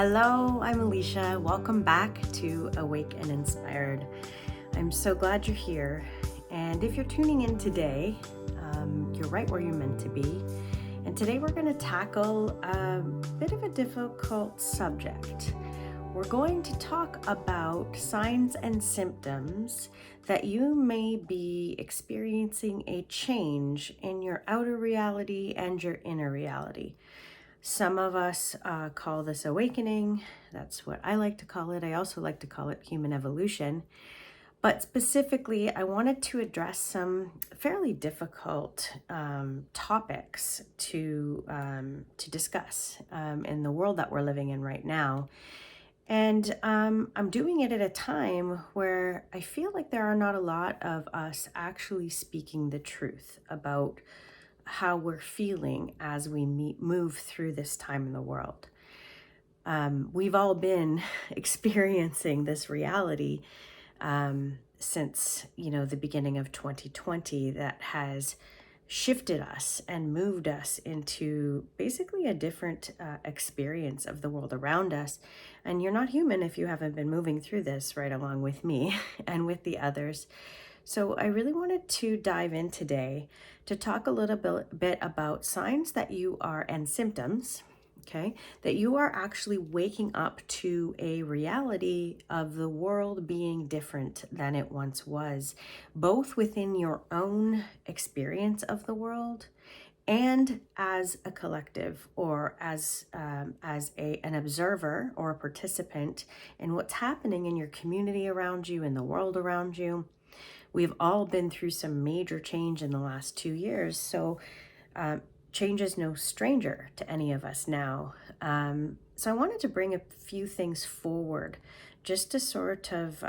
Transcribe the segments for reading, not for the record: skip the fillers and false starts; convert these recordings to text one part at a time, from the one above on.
Hello, I'm Alicia. Welcome back to Awake and Inspired. I'm so glad you're here. And if you're tuning in today, you're right where you're meant to be. And today we're going to tackle a bit of a difficult subject. We're going to talk about signs and symptoms that you may be experiencing a change in your outer reality and your inner reality. Some of us call this awakening. That's what I like to call it. I also like to call it human evolution. But specifically, I wanted to address some fairly difficult topics to discuss in the world that we're living in right now. And I'm doing it at a time where I feel like there are not a lot of us actually speaking the truth about how we're feeling as we move through this time in the world. We've all been experiencing this reality since, the beginning of 2020 that has shifted us and moved us into basically a different experience of the world around us. And you're not human if you haven't been moving through this right along with me and with the others. So I really wanted to dive in today to talk a little bit about signs that you are, and symptoms, okay, that you are actually waking up to a reality of the world being different than it once was, both within your own experience of the world and as a collective, or as an observer or a participant in what's happening in your community around you, in the world around you. We've all been through some major change in the last 2 years, so change is no stranger to any of us now. So I wanted to bring a few things forward just to sort of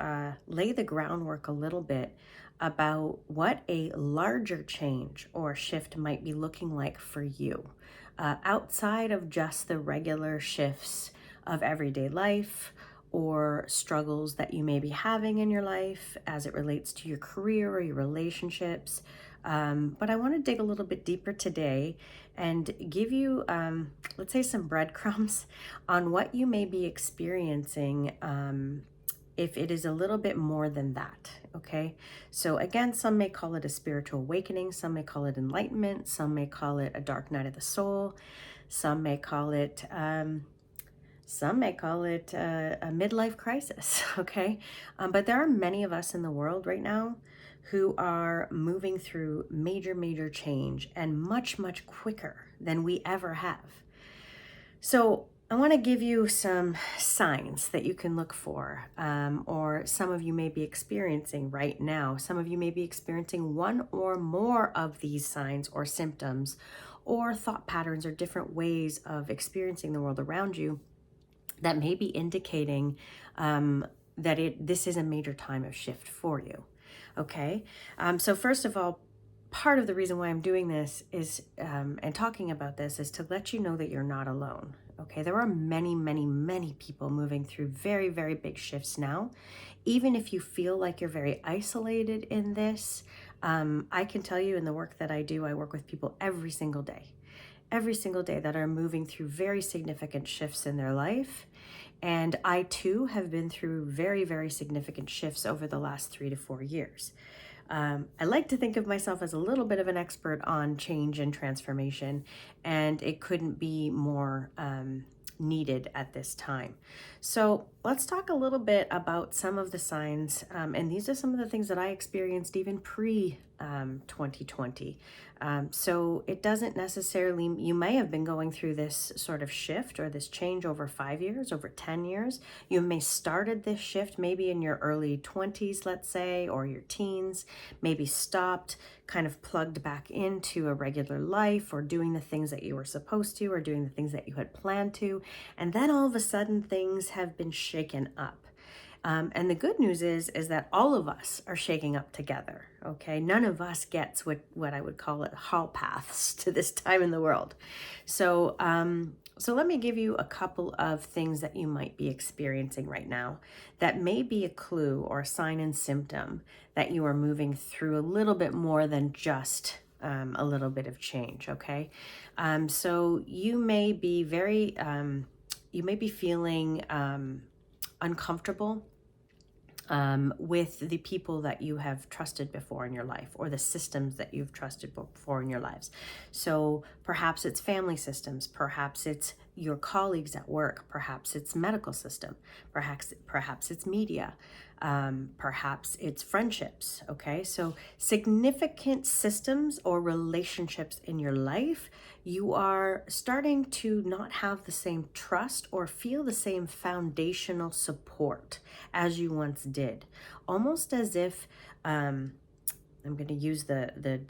lay the groundwork a little bit about what a larger change or shift might be looking like for you, outside of just the regular shifts of everyday life or struggles that you may be having in your life as it relates to your career or your relationships. But I want to dig a little bit deeper today and give you, let's say, some breadcrumbs on what you may be experiencing if it is a little bit more than that, okay? So again, some may call it a spiritual awakening, some may call it enlightenment, some may call it a dark night of the soul, some may call it a midlife crisis, okay? But there are many of us in the world right now who are moving through major change, and much quicker than we ever have. So I want to give you some signs that you can look for, or some of you may be experiencing right now. Some of you may be experiencing one or more of these signs or symptoms or thought patterns or different ways of experiencing the world around you that may be indicating that this is a major time of shift for you. Okay, so first of all, part of the reason why I'm doing this is and talking about this is to let you know that you're not alone. Okay, there are many people moving through very big shifts now. Even if you feel like you're very isolated in this, I can tell you, in the work that I do, I work with people every single day that are moving through very significant shifts in their life. And I too have been through very significant shifts over the last 3 to 4 years. I like to think of myself as a little bit of an expert on change and transformation, and it couldn't be more needed at this time. So let's talk a little bit about some of the signs, and these are some of the things that I experienced even pre 2020. So it doesn't necessarily, you may have been going through this sort of shift or this change over 5 years, over 10 years. You may started this shift maybe in your early 20s, let's say, or your teens, maybe stopped, kind of plugged back into a regular life, or doing the things that you were supposed to, or doing the things that you had planned to. And then all of a sudden things have been shaken up. And the good news is that all of us are shaking up together, okay? None of us gets what I would call it hall paths to this time in the world. So let me give you a couple of things that you might be experiencing right now that may be a clue or a sign and symptom that you are moving through a little bit more than just a little bit of change, okay? So you may be very you may be feeling uncomfortable with the people that you have trusted before in your life, or the systems that you've trusted before in your lives. So perhaps it's family systems, perhaps it's your colleagues at work, perhaps it's medical system, perhaps it's media, perhaps it's friendships. Okay, so significant systems or relationships in your life, you are starting to not have the same trust or feel the same foundational support as you once did. Almost as if I'm going to use the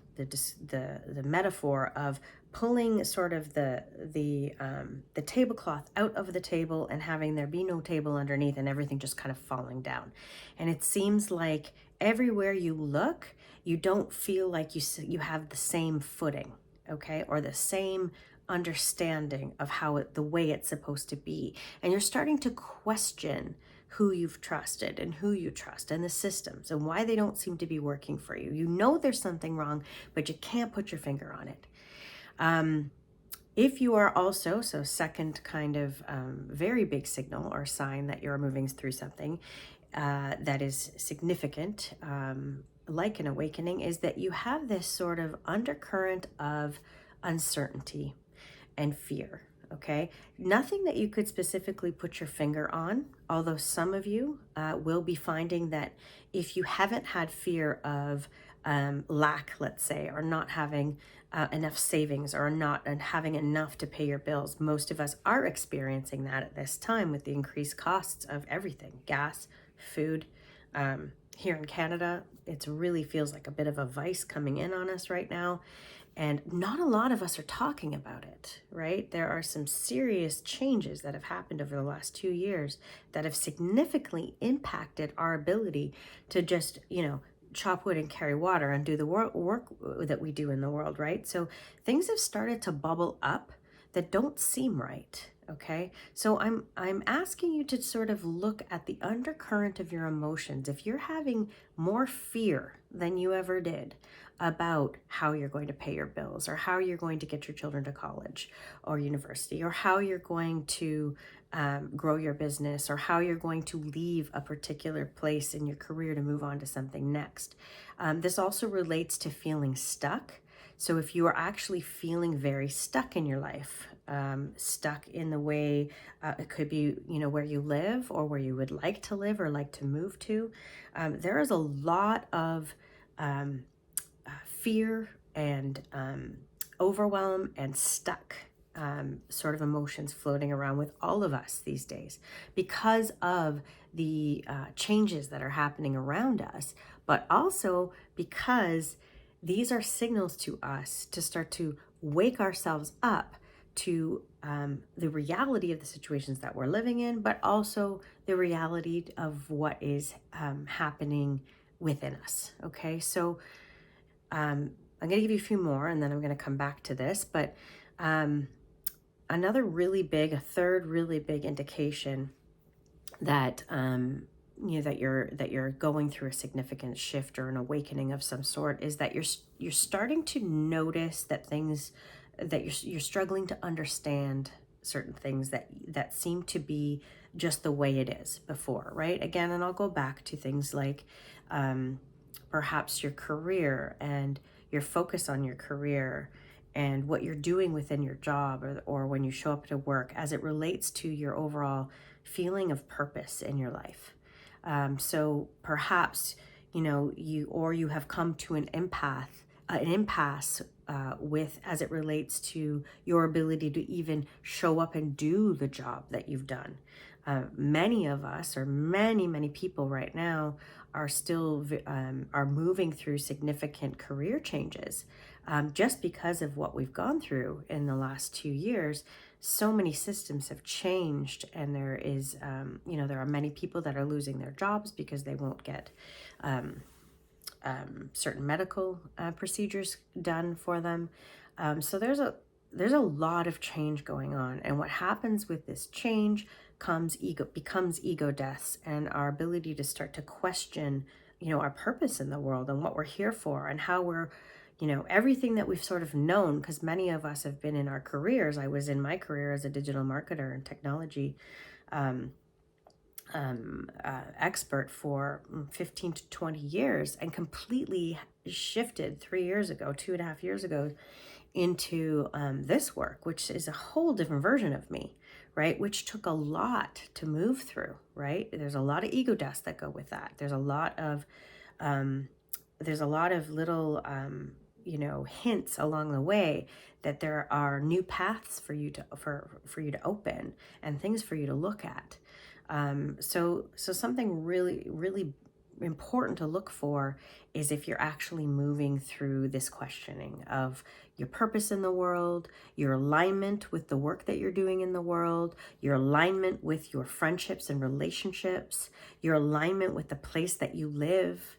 metaphor of pulling sort of the tablecloth out of the table and having there be no table underneath, and everything just kind of falling down. And it seems like everywhere you look, you don't feel like you have the same footing, okay, or the same understanding of the way it's supposed to be, and you're starting to question who you've trusted and who you trust and the systems and why they don't seem to be working for you. You know there's something wrong, but you can't put your finger on it. If you are also, so second kind of very big signal or sign that you're moving through something that is significant, like an awakening, is that you have this sort of undercurrent of uncertainty and fear. Okay, nothing that you could specifically put your finger on, although some of you will be finding that if you haven't had fear of lack, let's say, or not having enough savings, or not having enough to pay your bills, most of us are experiencing that at this time with the increased costs of everything, gas, food. Here in Canada, it really feels like a bit of a vice coming in on us right now. And not a lot of us are talking about it, right? There are some serious changes that have happened over the last 2 years that have significantly impacted our ability to just, chop wood and carry water and do the work that we do in the world, right? So things have started to bubble up that don't seem right. Okay, so I'm asking you to sort of look at the undercurrent of your emotions. If you're having more fear than you ever did about how you're going to pay your bills, or how you're going to get your children to college or university, or how you're going to grow your business, or how you're going to leave a particular place in your career to move on to something next. This also relates to feeling stuck. So if you are actually feeling very stuck in your life, stuck in the way, it could be, where you live or where you would like to live or like to move to, there is a lot of fear and overwhelm and stuck sort of emotions floating around with all of us these days because of the changes that are happening around us, but also because these are signals to us to start to wake ourselves up to the reality of the situations that we're living in, but also the reality of what is happening within us. Okay, so I'm going to give you a few more, and then I'm going to come back to this. But a third really big indication that that you're going through a significant shift or an awakening of some sort is that you're starting to notice that things that you're struggling to understand certain things that seem to be just the way it is before, right? Again, and I'll go back to things like perhaps your career and your focus on your career and what you're doing within your job, or when you show up to work, as it relates to your overall feeling of purpose in your life. So perhaps, you have come to an impasse with, as it relates to your ability to even show up and do the job that you've done. Many of us, or many people right now, are still are moving through significant career changes just because of what we've gone through in the last 2 years. So many systems have changed, and there is there are many people that are losing their jobs because they won't get certain medical procedures done for them. So there's a lot of change going on, and what happens with this change becomes ego deaths, and our ability to start to question our purpose in the world and what we're here for, and how we're everything that we've sort of known, because many of us have been in our careers. I was in my career as a digital marketer and technology um, expert for 15 to 20 years, and completely shifted 3 years ago, 2.5 years ago, into this work, which is a whole different version of me, right? Which took a lot to move through, right? There's a lot of ego deaths that go with that. There's a lot of little hints along the way that there are new paths for you to open, and things for you to look at. So something really, really important to look for is if you're actually moving through this questioning of your purpose in the world, your alignment with the work that you're doing in the world, your alignment with your friendships and relationships, your alignment with the place that you live.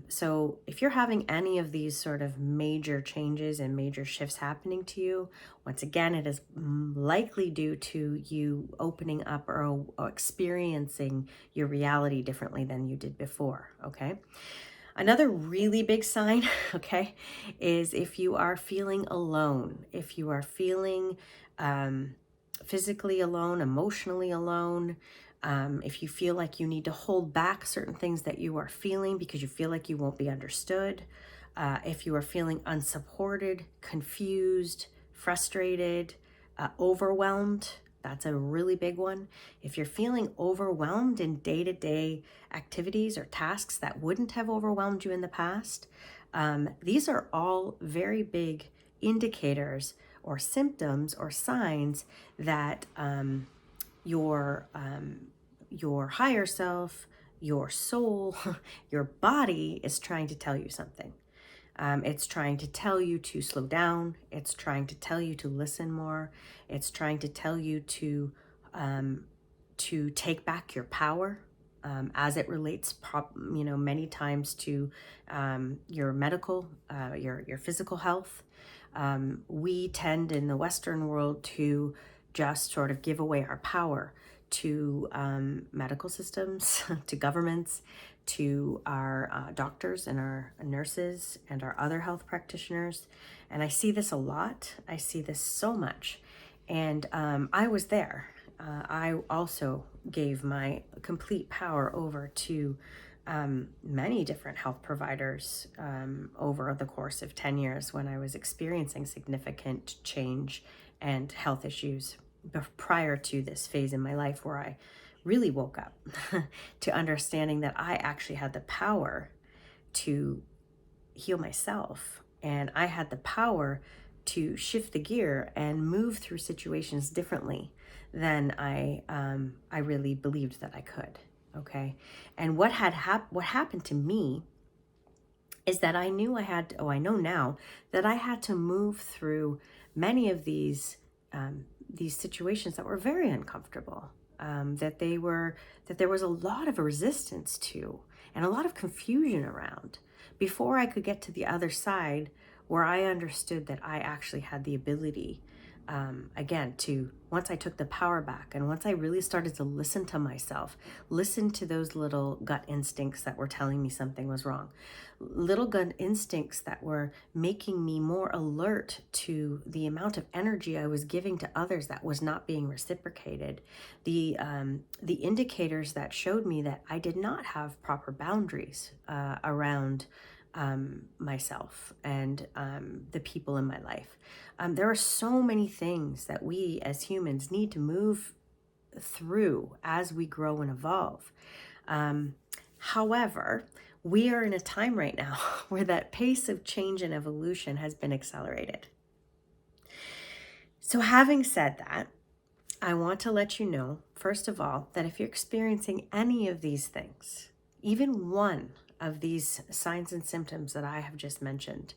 So if you're having any of these sort of major changes and major shifts happening to you, once again, it is likely due to you opening up or experiencing your reality differently than you did before, okay? Another really big sign, okay, is if you are feeling alone, if you are feeling physically alone, emotionally alone, if you feel like you need to hold back certain things that you are feeling because you feel like you won't be understood, if you are feeling unsupported, confused, frustrated, overwhelmed, that's a really big one. If you're feeling overwhelmed in day-to-day activities or tasks that wouldn't have overwhelmed you in the past, these are all very big indicators or symptoms or signs that your higher self, your soul, your body is trying to tell you something. It's trying to tell you to slow down. It's trying to tell you to listen more. It's trying to tell you to take back your power, as it relates, many times to your medical, your physical health. We tend in the Western world to just sort of give away our power to medical systems, to governments, to our doctors and our nurses and our other health practitioners. And I see this a lot. I see this so much. And I was there. I also gave my complete power over to many different health providers over the course of 10 years when I was experiencing significant change and health issues prior to this phase in my life where I really woke up to understanding that I actually had the power to heal myself, and I had the power to shift the gear and move through situations differently than I really believed that I could. Okay, and what happened to me is that I knew I know now that I had to move through many of these situations that were very uncomfortable, that there was a lot of resistance to and a lot of confusion around before I could get to the other side, where I understood that I actually had the ability, again, to, once I took the power back and once I really started to listen to myself, listen to those little gut instincts that were telling me something was wrong, little gut instincts that were making me more alert to the amount of energy I was giving to others that was not being reciprocated, the indicators that showed me that I did not have proper boundaries around myself and the people in my life. There are so many things that we as humans need to move through as we grow and evolve. However, we are in a time right now where that pace of change and evolution has been accelerated. So having said that, I want to let you know, first of all, that if you're experiencing any of these things, even one of these signs and symptoms that I have just mentioned,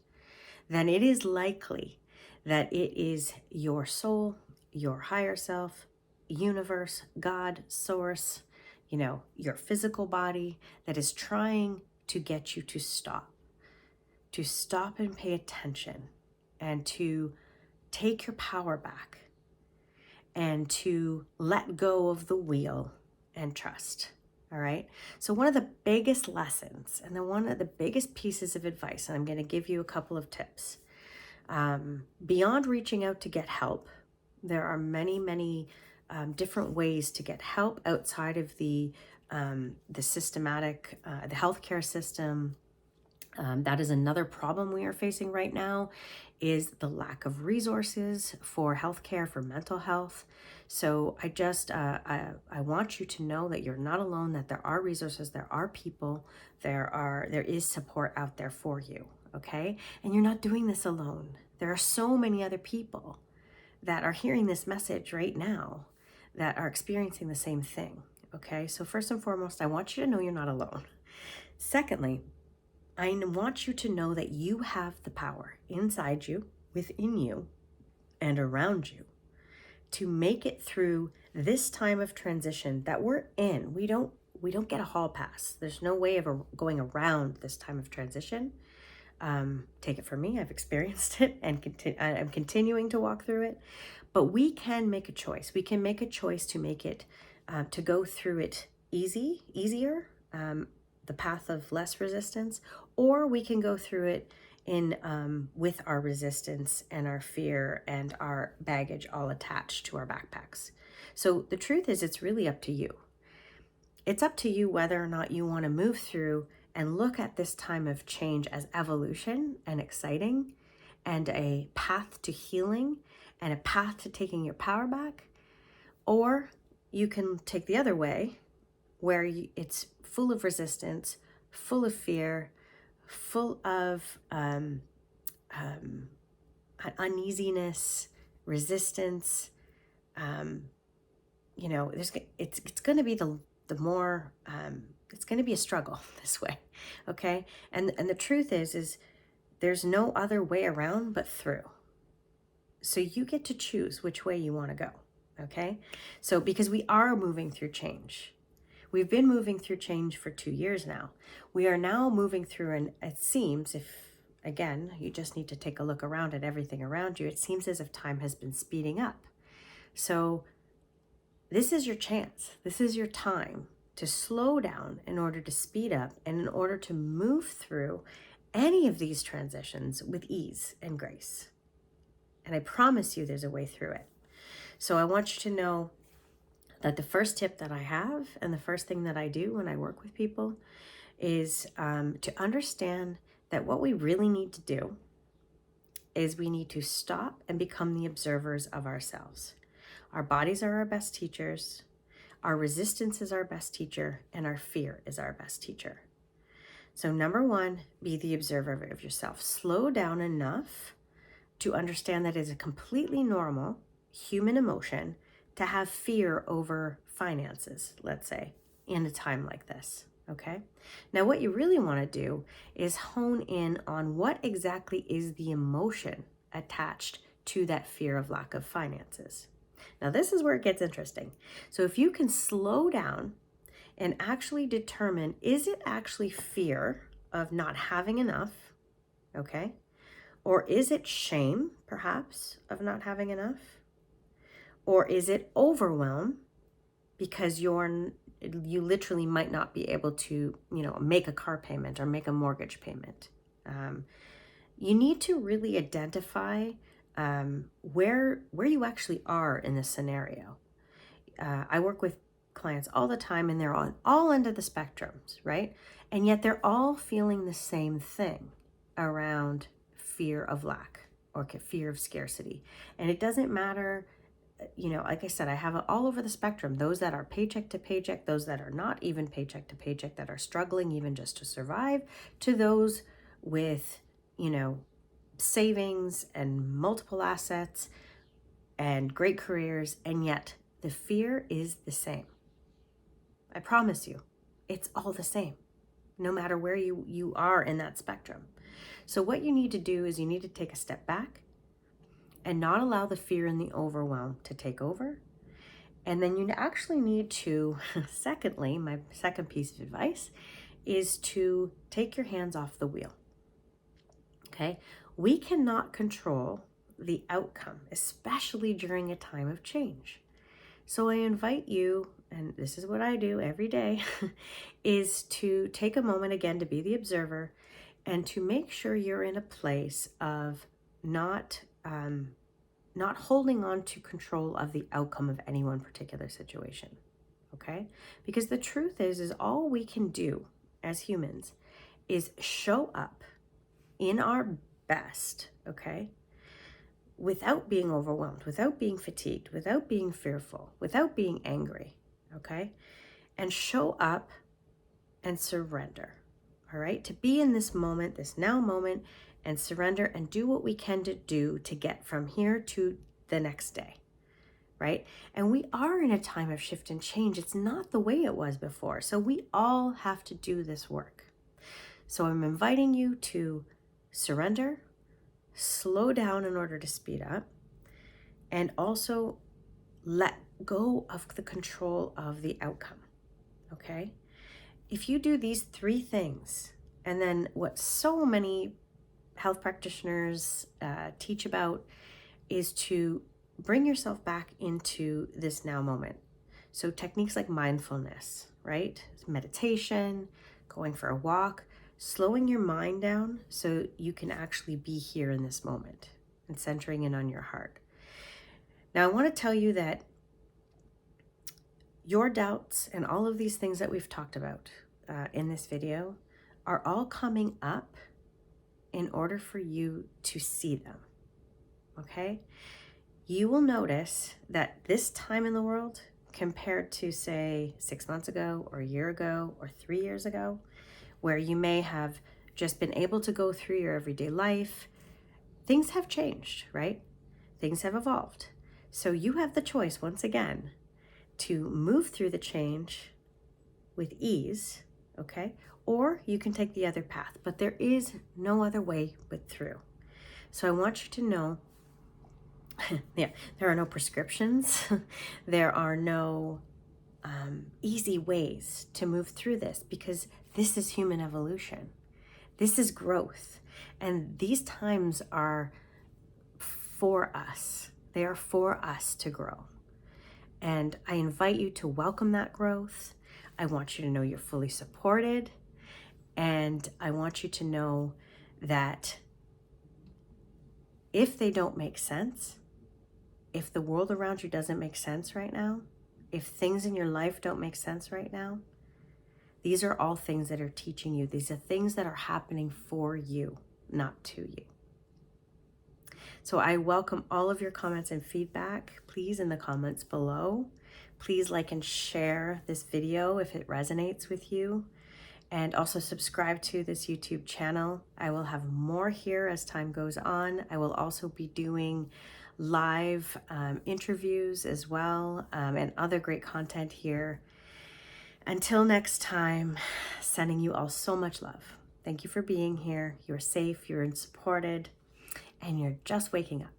then it is likely that it is your soul, your higher self, universe, God, source, your physical body that is trying to get you to stop and pay attention, and to take your power back, and to let go of the wheel and trust. All right. So one of the biggest lessons and then one of the biggest pieces of advice, and I'm going to give you a couple of tips. Beyond reaching out to get help, there are many, many different ways to get help outside of the systematic, the healthcare system. That is another problem we are facing right now, is the lack of resources for healthcare, for mental health. So I want you to know that you're not alone, that there are resources, there are people, there is support out there for you, okay? And you're not doing this alone. There are so many other people that are hearing this message right now that are experiencing the same thing, okay? So first and foremost, I want you to know you're not alone. Secondly, I want you to know that you have the power inside you, within you, and around you to make it through this time of transition that we're in. We don't get a hall pass. There's no way of going around this time of transition. Take it from me, I've experienced it and I'm continuing to walk through it. But we can make a choice. We can make a choice to make it, to go through it easier, the path of less resistance, or we can go through it with our resistance and our fear and our baggage all attached to our backpacks. So the truth is, it's really up to you. It's up to you whether or not you want to move through and look at this time of change as evolution and exciting and a path to healing and a path to taking your power back. Or you can take the other way, where it's full of resistance, full of fear, full of uneasiness, resistance. It's going to be it's going to be a struggle this way, okay? And the truth is there's no other way around but through. So you get to choose which way you want to go, okay? So because we are moving through change. We've been moving through change for 2 years now. We are now moving through, and it seems, if again, you just need to take a look around at everything around you, it seems as if time has been speeding up. So this is your chance. This is your time to slow down in order to speed up and in order to move through any of these transitions with ease and grace. And I promise you there's a way through it. So I want you to know that the first tip that I have and the first thing that I do when I work with people is to understand that what we really need to do is we need to stop and become the observers of ourselves. Our bodies are our best teachers, our resistance is our best teacher, and our fear is our best teacher. So number one, be the observer of yourself. Slow down enough to understand that it's a completely normal human emotion to have fear over finances, let's say, in a time like this, okay? Now, what you really want to do is hone in on what exactly is the emotion attached to that fear of lack of finances. Now, this is where it gets interesting. So if you can slow down and actually determine, is it actually fear of not having enough, okay? Or is it shame, perhaps, of not having enough? Or is it overwhelm because you literally might not be able to, make a car payment or make a mortgage payment? You need to really identify where you actually are in this scenario. I work with clients all the time, and they're on all ends of the spectrums, right? And yet they're all feeling the same thing around fear of lack or fear of scarcity. And it doesn't matter. Like I said, I have it all over the spectrum. Those that are paycheck to paycheck, those that are not even paycheck to paycheck, that are struggling even just to survive, to those with, savings and multiple assets and great careers. And yet the fear is the same. I promise you, it's all the same, no matter where you are in that spectrum. So what you need to do is you need to take a step back and not allow the fear and the overwhelm to take over. And then you actually need to, secondly, my second piece of advice is to take your hands off the wheel. Okay? We cannot control the outcome, especially during a time of change. So I invite you and this is what I do every day, is to take a moment again to be the observer and to make sure you're in a place of not not holding on to control of the outcome of any one particular situation. Okay? Because the truth is all we can do as humans is show up in our best, okay? Without being overwhelmed, without being fatigued, without being fearful, without being angry, okay? And show up and surrender, all right? To be in this moment, this now moment, and surrender and do what we can to do to get from here to the next day, right? And we are in a time of shift and change. It's not the way it was before. So we all have to do this work. So I'm inviting you to surrender, slow down in order to speed up, and also let go of the control of the outcome, okay? If you do these three things, and then what so many health practitioners teach about is to bring yourself back into this now moment. So techniques like mindfulness, right? Meditation, going for a walk, slowing your mind down so you can actually be here in this moment and centering in on your heart. Now, I want to tell you that your doubts and all of these things that we've talked about in this video are all coming up in order for you to see them, okay? You will notice that this time in the world, compared to say 6 months ago or a year ago or 3 years ago, where you may have just been able to go through your everyday life, things have changed, right? Things have evolved. So you have the choice, once again, to move through the change with ease, okay? Or you can take the other path, but there is no other way but through. So I want you to know, yeah, there are no prescriptions. There are no easy ways to move through this, because this is human evolution. This is growth. And these times are for us. They are for us to grow. And I invite you to welcome that growth. I want you to know you're fully supported. And I want you to know that if they don't make sense, if the world around you doesn't make sense right now, if things in your life don't make sense right now, these are all things that are teaching you. These are things that are happening for you, not to you. So I welcome all of your comments and feedback, please, in the comments below. Please like and share this video if it resonates with you. And also subscribe to this YouTube channel. I will have more here as time goes on. I will also be doing live interviews as well, and other great content here. Until next time, sending you all so much love. Thank you for being here. You're safe, you're supported, and you're just waking up.